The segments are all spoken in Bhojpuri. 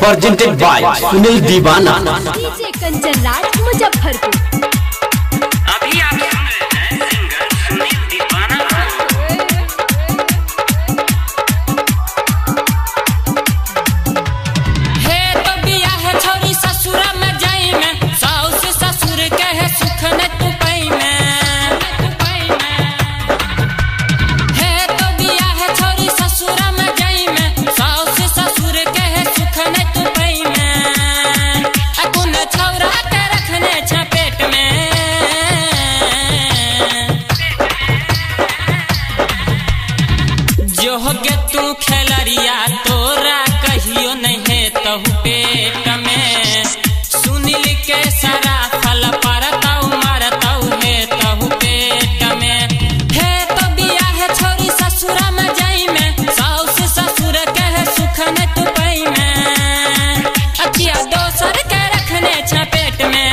presented by सुनील दीवाना। डीजे कंचन राज मुजफ्फरपुर। अभी आप सुन रहे हैं सिंगर सुनील दीवाना। हे तो बिया है छोरी ससुरा में जाई में, साउस ससुर के है सुख न तू पाई में। हे तो बिया है छोरी ससुरा में जाई में, साउस ससुर के है सुख न तू पाई में। अकुन छौरा के रखने छ पेट में, जो होगे तू खेलरिया तोरा कहियो नहीं है तहु पेट में। सुनील के सारा फल परताऊ मारताऊ है तहु पेट में। हे तो बिया है छोरी ससुरा में जाई में, साउस ससुर के है सुख न तू पाई में। अखिया दोसर के रखने छ पेट में,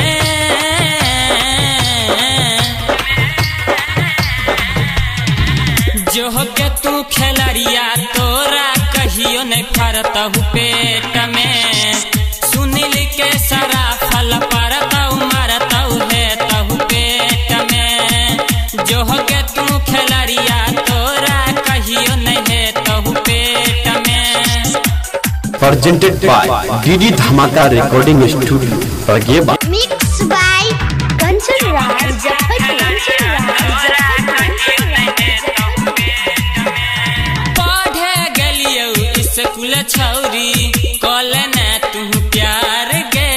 जो होके तू खेलरिया तोरा कहियो नहीं फरतहु पेट में। सुनील के सारा फल परताऊ मारताऊ है तहु पेट में। जो होके तू खेलरिया तोरा कहियो नहीं है तहु पेट में। presented by DD Dhamaka recording studio बगेबा। मिक्स बाय कंचन राज पढ़े गलियो स्कूल छौरी कल न तू प्यार गे।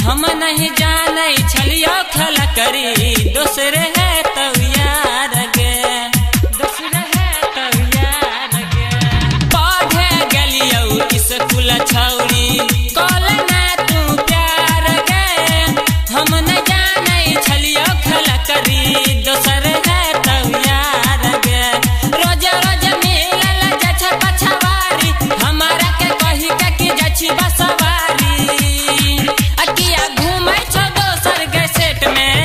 हम नहीं जाने छलियो खल करी दोसरे है तो यार गे, दोसरे है तो यार गे। पढ़े गलियो स्कूल छौरी कल न तू प्यार गे। हम नहीं जाने छलियो खल करी दोसरे है तो यार गे। रोज रोज मिलल जछ पछवारी, हमारा के कही के कि जछि बसवारी। अकिया घूमै छो दोसर के सेट में,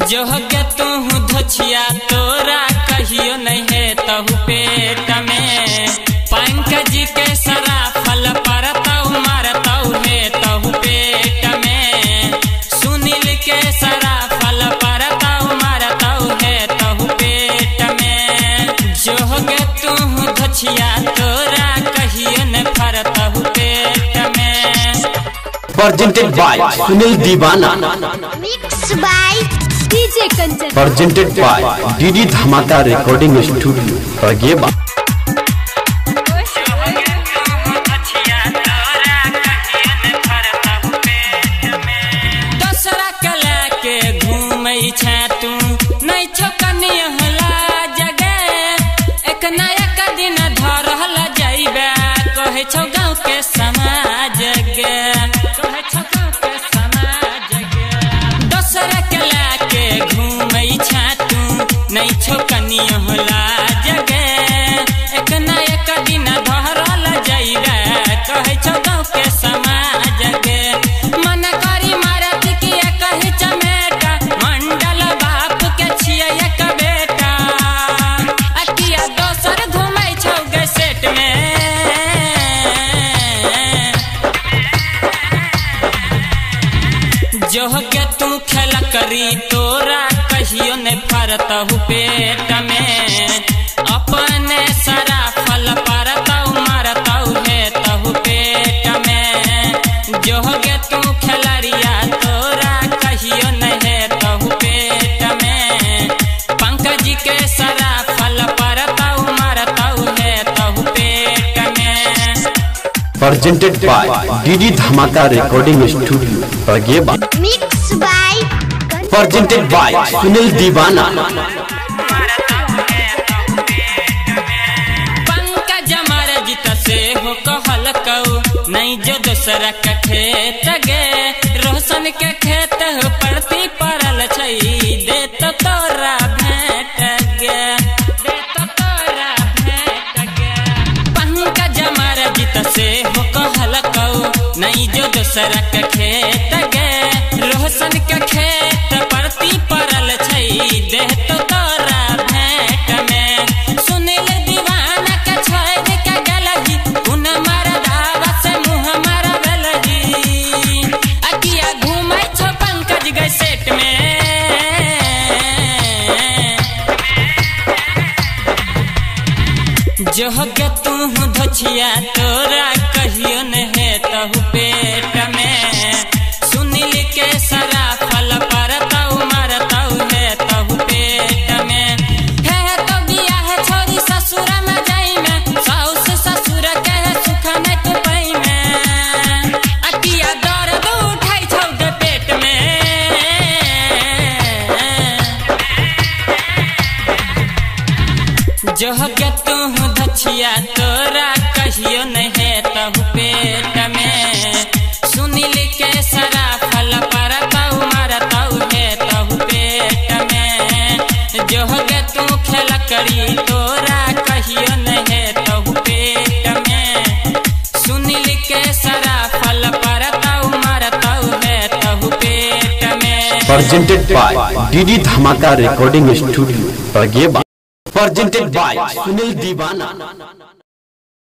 जो होगे तू धोछिया तोरा कहियो नहीं है तहु पेट में। पंकज के सारा फल परताऊ मारताऊ है तहु पेट में। सुनील के सारा फल परताऊ मारताऊ है तहु पेट में। जो होगे तू धोछिया तोरा कहियो नहीं फरतहु पेट में। presented by Sunil Deewana. Mix by DJ Kanchan presented by DD Dhamaka recording studio बगेबा। दोसरा कला के घूमै छै तू नहीं छो कनिया जगे। एक नया का दिन धरल जाइबे कहे छो गाँव के समाज गे, कहे छो गाँव के समाज गे। दोसरा कला के घूमै छै तू नहीं छो कनिया जगे। एक नया का दिन धरल जाइबे कहे छो गाँव के समाज गे। मन करी मारत किया कही चमेटा, मंडल बाप के छिया एक बेटा। अकिया दोसर घूमै छौ गे सेट में, जो होगे तू खेल करी तोरा कहियो नहीं फरतहु पेट में। अपने सारा फल परताऊ मारताऊ है तहु पेट में। जो होगे तू खेलरिया तोरा कहियो नहीं है तहु पेट में। पंकज के सारा फल परताऊ मारताऊ है तहु पेट में। presented by DD Dhamaka recording studio बगेबा। Mix by presented by Sunil Deewana. Pankaj Marjit से हो कहल कऊ नहीं जो दोसरा के खेत गे। रोशन के खेत हो परती परल छै दे तो तोरा भेंट गे, दे तो तोरा भेंट गे। पंकज मरजित से हो कहल कऊ नहीं जो दोसरा के खेत गे। रोशन के खेत परती परल छै दे तो तोरा भेंट में। सुनील जो के तू धछिया तोरा कहियो न है तहु पेट में सुनील के सरा फल परताऊ मरताऊ है तहु पेट में है तो बिया है छोरी ससुर में जाई में साउस ससुर के सुख में तू पई में अटिया दर्द उठाई छौ के पेट में जो के तू धछिया तोरा कहियो न है तहु पेट में सुनील के सरा फल परताऊ मरताऊ है तहु पेट में जो के तू खेल करी तोरा कहियो न है तहु पेट में सुनील के सरा फल परताऊ मरताऊ है तहु पेट में। Presented by DD Dhamaka recording studio, presented by Sunil दीवाना।